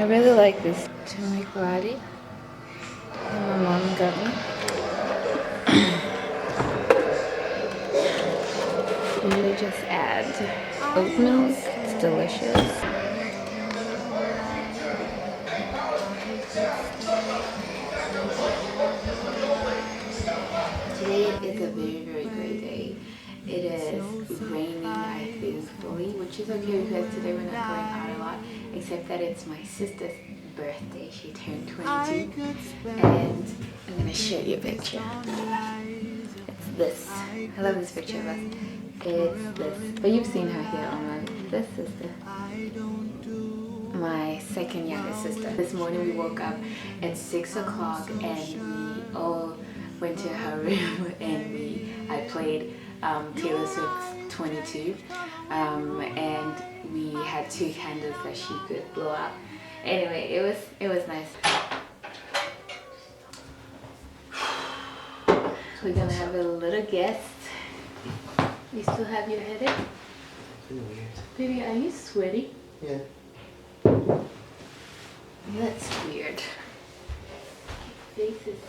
I really like this turmeric latte that my mom got me. Usually just add oat milk. It's delicious. Today is a very great day. It is raining, I think, fully, which is okay because today we're not going out a lot, except that it's my sister's birthday. She turned 22, and I'm gonna show you a picture. It's this. I love this picture of us. It's this. But you've seen her here online. This sister. My second youngest sister. This morning we woke up at 6 o'clock and we all went to her room and I played Taylor Swift's 22 and we had 2 candles that she could blow out. Anyway, it was nice. We're gonna have a little guest. You still have your headache? Weird. Baby, are you sweaty? Yeah. That's weird. Your face is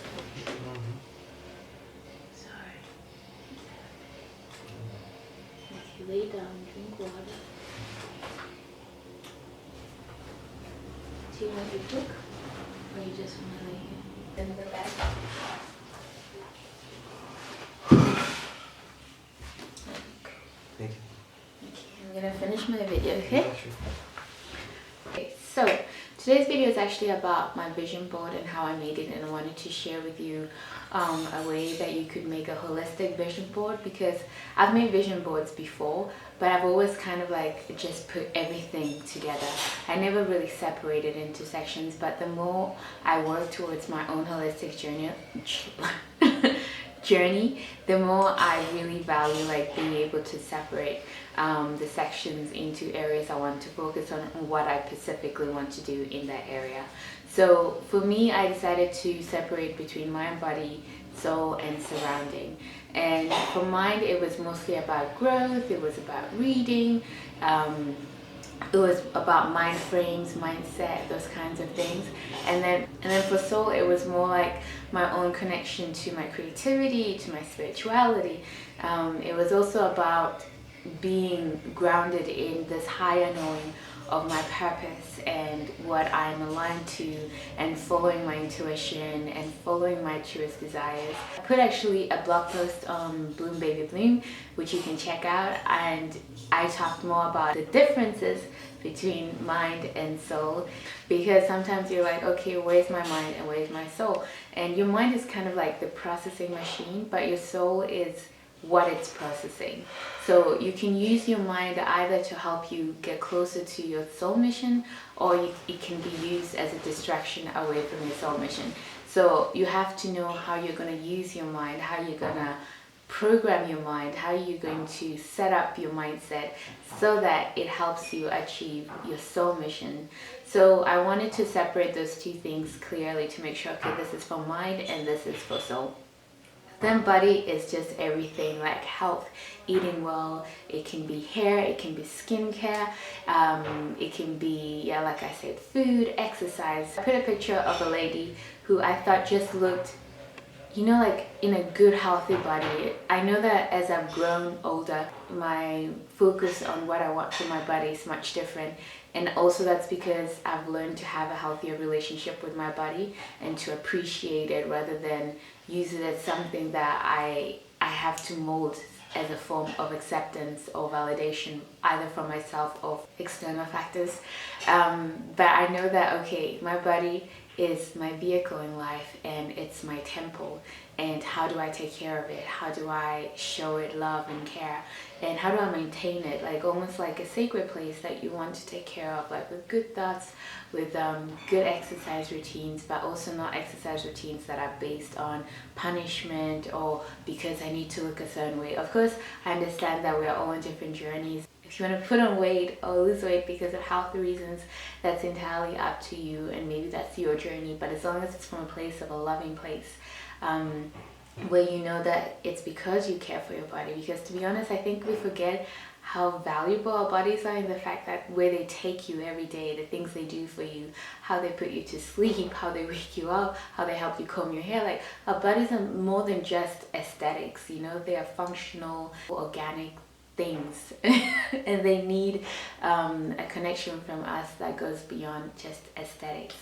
sorry. Okay, lay down, drink water. Do you want to cook? Or you just want to lay here in the bed? Thank you. Okay, I'm gonna finish my video, okay? Okay, so today's video is actually about my vision board and how I made it, and I wanted to share with you a way that you could make a holistic vision board, because I've made vision boards before, but I've always kind of like just put everything together. I never really separated into sections, but the more I work towards my own holistic journey, the more I really value like being able to separate the sections into areas I want to focus on and what I specifically want to do in that area. So for me, I decided to separate between mind, body, soul, and surrounding. And for mind, it was mostly about growth, it was about reading, it was about mind frames, mindset, those kinds of things. And then for soul, it was more like my own connection to my creativity, to my spirituality. It was also about being grounded in this higher knowing of my purpose and what I'm aligned to, and following my intuition and following my truest desires. I put actually a blog post on Bloom Baby Bloom, which you can check out, and I talked more about the differences between mind and soul, because sometimes you're like, okay, where's my mind and where's my soul? And your mind is kind of like the processing machine, but your soul is what it's processing. So you can use your mind either to help you get closer to your soul mission, or it can be used as a distraction away from your soul mission. So you have to know how you're going to use your mind, how you're going to program your mind, how you're going to set up your mindset so that it helps you achieve your soul mission. So I wanted to separate those two things clearly to make sure, okay, this is for mind and this is for soul. Then body is just everything, like health, eating well. It can be hair, it can be skincare, it can be, yeah, like I said, food, exercise. I put a picture of a lady who I thought just looked, you know, like in a good healthy body. I know that as I've grown older, my focus on what I want for my body is much different. And also that's because I've learned to have a healthier relationship with my body and to appreciate it rather than use it as something that I have to mold as a form of acceptance or validation, either from myself or external factors. But I know that, okay, my body is my vehicle in life and it's my temple, and how do I take care of it? How do I show it love and care? And how do I maintain it? Like almost like a sacred place that you want to take care of, like with good thoughts, with good exercise routines, but also not exercise routines that are based on punishment or because I need to look a certain way. Of course, I understand that we are all on different journeys. If you want to put on weight or lose weight because of health reasons, that's entirely up to you, and maybe that's your journey. But as long as it's from a place of a loving place, where you know that it's because you care for your body. Because to be honest, I think we forget how valuable our bodies are, in the fact that where they take you every day, the things they do for you, how they put you to sleep, how they wake you up, how they help you comb your hair. Like, our bodies are more than just aesthetics, you know, they are functional, organic things and they need a connection from us that goes beyond just aesthetics.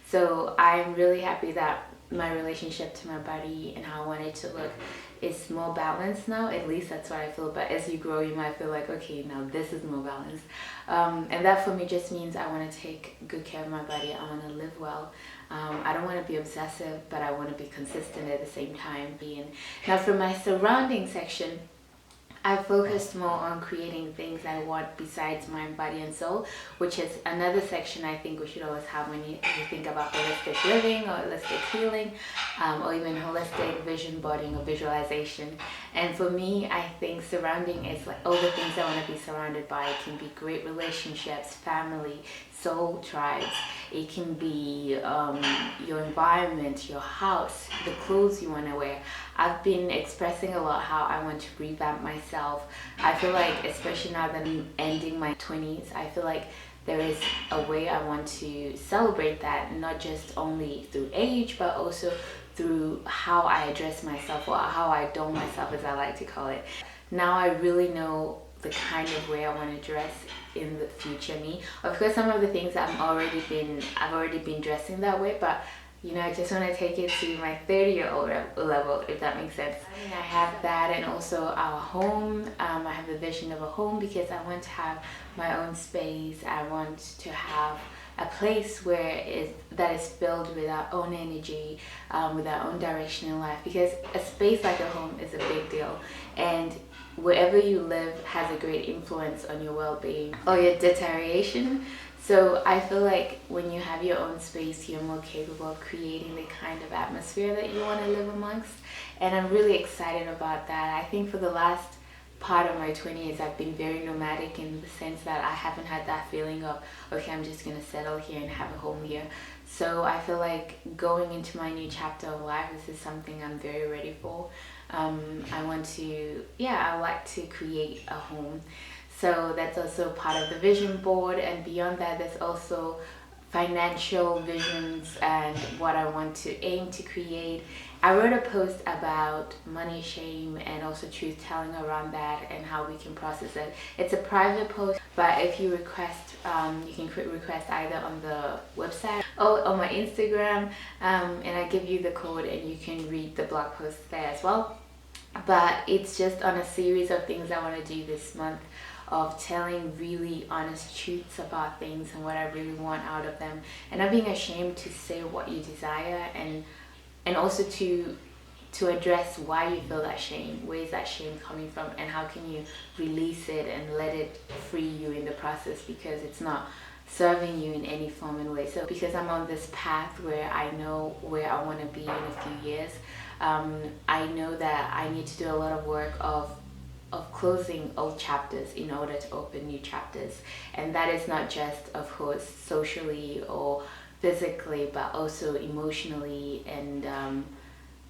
So I'm really happy that my relationship to my body and how I want it to look is more balanced now. At least that's what I feel. But as you grow, you might feel like, okay, now this is more balanced. And that for me just means I want to take good care of my body. I want to live well. I don't want to be obsessive, but I want to be consistent at the same time. Now for my surrounding section, I focused more on creating things I want besides mind, body, and soul, which is another section I think we should always have when you think about holistic living or holistic healing, or even holistic vision boarding or visualization. And for me, I think surrounding is like all the things I want to be surrounded by. It can be great relationships, family, soul tribes. It can be your environment, your house, the clothes you want to wear. I've been expressing a lot how I want to revamp myself. I feel like, especially now that I'm ending my 20s, I feel like there is a way I want to celebrate that, not just only through age, but also through how I address myself, or how I adorn myself, as I like to call it. Now I really know the kind of way I want to dress in the future me. Of course, some of the things I've already been dressing that way, but you know, I just want to take it to my 30-year-old level, if that makes sense. I mean, I have that, and also our home. I have the vision of a home because I want to have my own space. I want to have a place that is filled with our own energy, with our own direction in life. Because a space like a home is a big deal, and wherever you live has a great influence on your well-being or your deterioration. So I feel like when you have your own space, you're more capable of creating the kind of atmosphere that you want to live amongst. And I'm really excited about that. I think for the last part of my 20s, I've been very nomadic, in the sense that I haven't had that feeling of, okay, I'm just going to settle here and have a home here. So I feel like going into my new chapter of life, this is something I'm very ready for. I like to create a home. So that's also part of the vision board, and beyond that, there's also financial visions and what I want to aim to create. I wrote a post about money shame and also truth telling around that and how we can process it. It's a private post, but if you request, you can request either on the website or on my Instagram, and I give you the code and you can read the blog post there as well. But it's just on a series of things I want to do this month, of telling really honest truths about things and what I really want out of them, and not being ashamed to say what you desire, and also to address why you feel that shame. Where is that shame coming from, and how can you release it and let it free you in the process, because it's not serving you in any form and way. So because I'm on this path where I know where I want to be in a few years, I know that I need to do a lot of work of closing old chapters in order to open new chapters. And that is not just, of course, socially or physically, but also emotionally and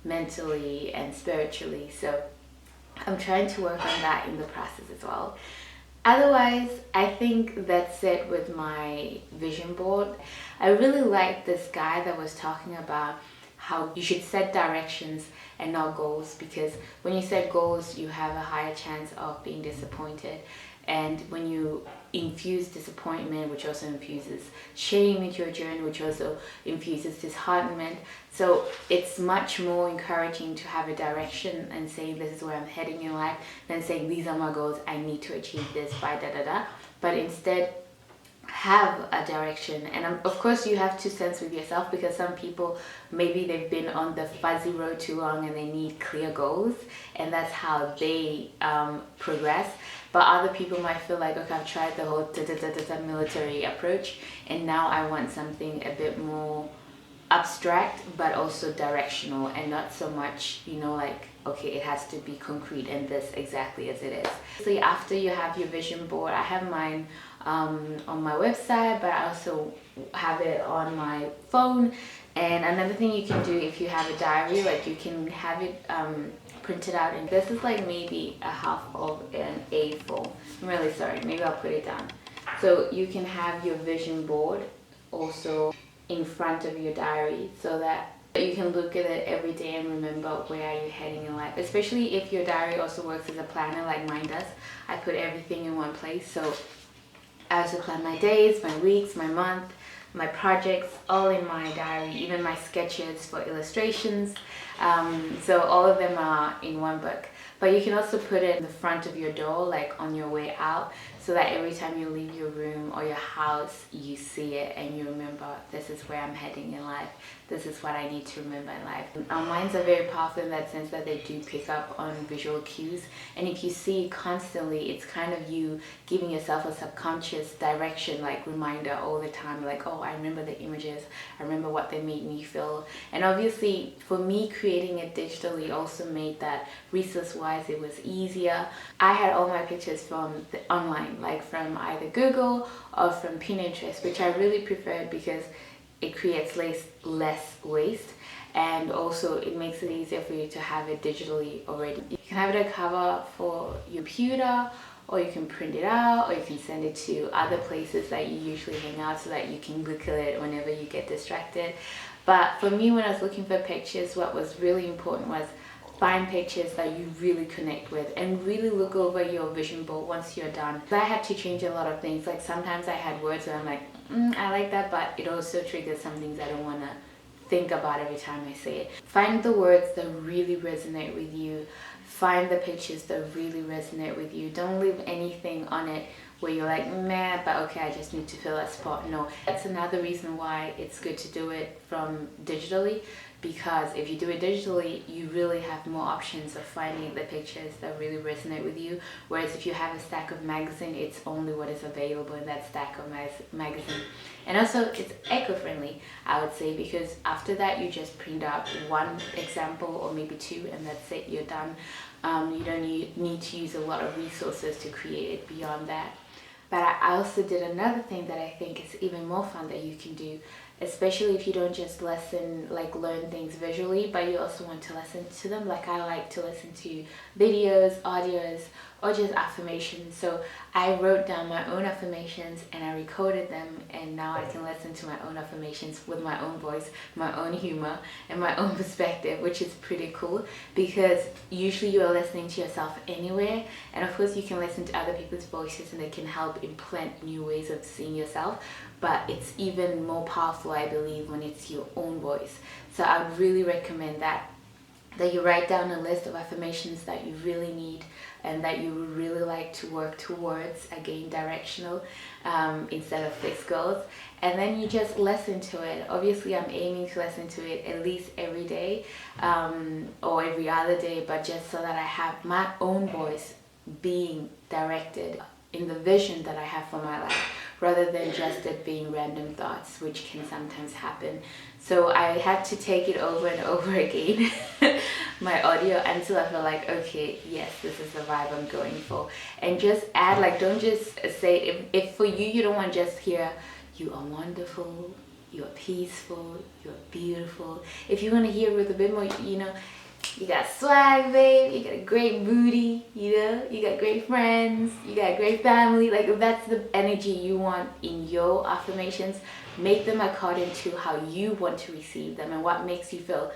mentally and spiritually. So I'm trying to work on that in the process as well. Otherwise, I think that's it with my vision board. I really like this guy that was talking about how you should set directions and not goals, because when you set goals, you have a higher chance of being disappointed. And when you infuse disappointment, which also infuses shame into your journey, which also infuses disheartenment. So it's much more encouraging to have a direction and saying this is where I'm heading in life, than saying these are my goals, I need to achieve this by da-da-da. But instead, have a direction. And of course you have to sense with yourself, because some people, maybe they've been on the fuzzy road too long and they need clear goals, and that's how they progress. But other people might feel like, okay, I've tried the whole military approach, and now I want something a bit more abstract but also directional, and not so much, like, okay, it has to be concrete and this exactly as it is. So after you have your vision board, I have mine on my website, but I also have it on my phone. And another thing you can do if you have a diary, like you can have it printed out, and this is like maybe a half of an A4. I'm really sorry, maybe I'll put it down. So you can have your vision board also in front of your diary, so that you can look at it every day and remember where are you heading in life. Especially if your diary also works as a planner like mine does. I put everything in one place, so I also plan my days, my weeks, my month, my projects, all in my diary, even my sketches for illustrations. So all of them are in one book. But you can also put it in the front of your door, like on your way out, so that every time you leave your room or your house, you see it and you remember, this is where I'm heading in life. This is what I need to remember in life. Our minds are very powerful in that sense that they do pick up on visual cues. And if you see constantly, it's kind of you giving yourself a subconscious direction, like reminder all the time, like, oh, I remember the images. I remember what they made me feel. And obviously, for me, creating it digitally also made that resource-wise, it was easier. I had all my pictures from online, like from either Google or from Pinterest, which I really preferred because it creates less waste, and also it makes it easier for you to have it digitally already. You can have it a cover for your computer, or you can print it out, or you can send it to other places that you usually hang out so that you can look at it whenever you get distracted. But for me, when I was looking for pictures, what was really important was find pictures that you really connect with, and really look over your vision board once you're done. I had to change a lot of things. Like sometimes I had words where I'm like, I like that, but it also triggers some things I don't want to think about every time I say it. Find the words that really resonate with you. Find the pictures that really resonate with you. Don't leave anything on it where you're like, meh, but okay, I just need to fill that spot. No, that's another reason why it's good to do it from digitally, because if you do it digitally, you really have more options of finding the pictures that really resonate with you. Whereas if you have a stack of magazine, it's only what is available in that stack of magazine. And also it's eco-friendly, I would say, because after that you just print out one example or maybe two, and that's it, you're done. You don't need to use a lot of resources to create it beyond that. But I also did another thing that I think is even more fun that you can do, especially if you don't just learn things visually, but you also want to listen to them. Like I like to listen to videos, audios, or just affirmations. So I wrote down my own affirmations and I recorded them, and now I can listen to my own affirmations with my own voice, my own humor, and my own perspective, which is pretty cool, because usually you are listening to yourself anywhere, and of course you can listen to other people's voices and they can help implant new ways of seeing yourself, but it's even more powerful, I believe, when it's your own voice. So I would really recommend that you write down a list of affirmations that you really need and that you would really like to work towards, again, directional instead of fixed goals, and then you just listen to it. Obviously I'm aiming to listen to it at least every day or every other day, but just so that I have my own voice being directed in the vision that I have for my life, rather than just it being random thoughts, which can sometimes happen. So I had to take it over and over again, my audio, until I feel like, okay, yes, this is the vibe I'm going for. And just add, like, don't just say, if for you don't want to just hear, you are wonderful, you are peaceful, you are beautiful. If you want to hear with a bit more, you got swag, babe, you got a great booty, you got great friends, you got a great family. Like, if that's the energy you want in your affirmations, make them according to how you want to receive them and what makes you feel,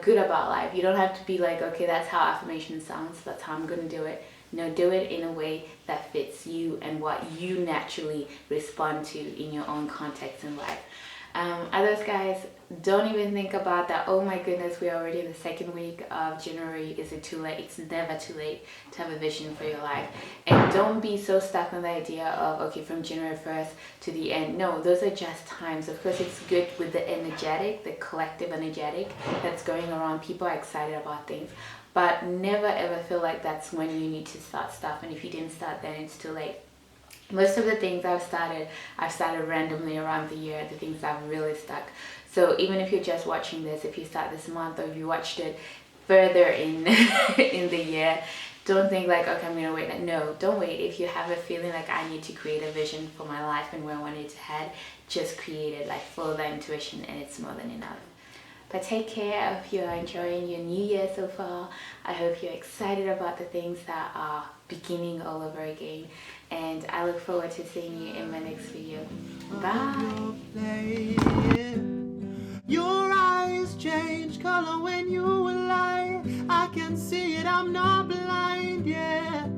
good about life. You don't have to be like, okay, that's how affirmation sounds, that's how I'm gonna do it. No, do it in a way that fits you and what you naturally respond to in your own context in life. Others, guys, don't even think about that. Oh my goodness, we're already in the second week of January. Is it too late? It's never too late to have a vision for your life. And don't be so stuck on the idea of, okay, from January 1st to the end. No, those are just times. Of course, it's good with the energetic, the collective energetic that's going around. People are excited about things. But never ever feel like that's when you need to start stuff. And if you didn't start, then it's too late. Most of the things I've started randomly around the year, the things I've really stuck. So even if you're just watching this, if you start this month or if you watched it further in in the year, Don't think like, okay, I'm gonna wait. Like, no, don't wait. If you have a feeling like I need to create a vision for my life and where I want it to head, just create it. Like, follow that intuition, and it's more than enough. But take care. I hope you are enjoying your new year so far. I hope you're excited about the things that are beginning all over again. And I look forward to seeing you in my next video. Bye. Your eyes change color when you lie. I can see it, I'm not blind, yeah.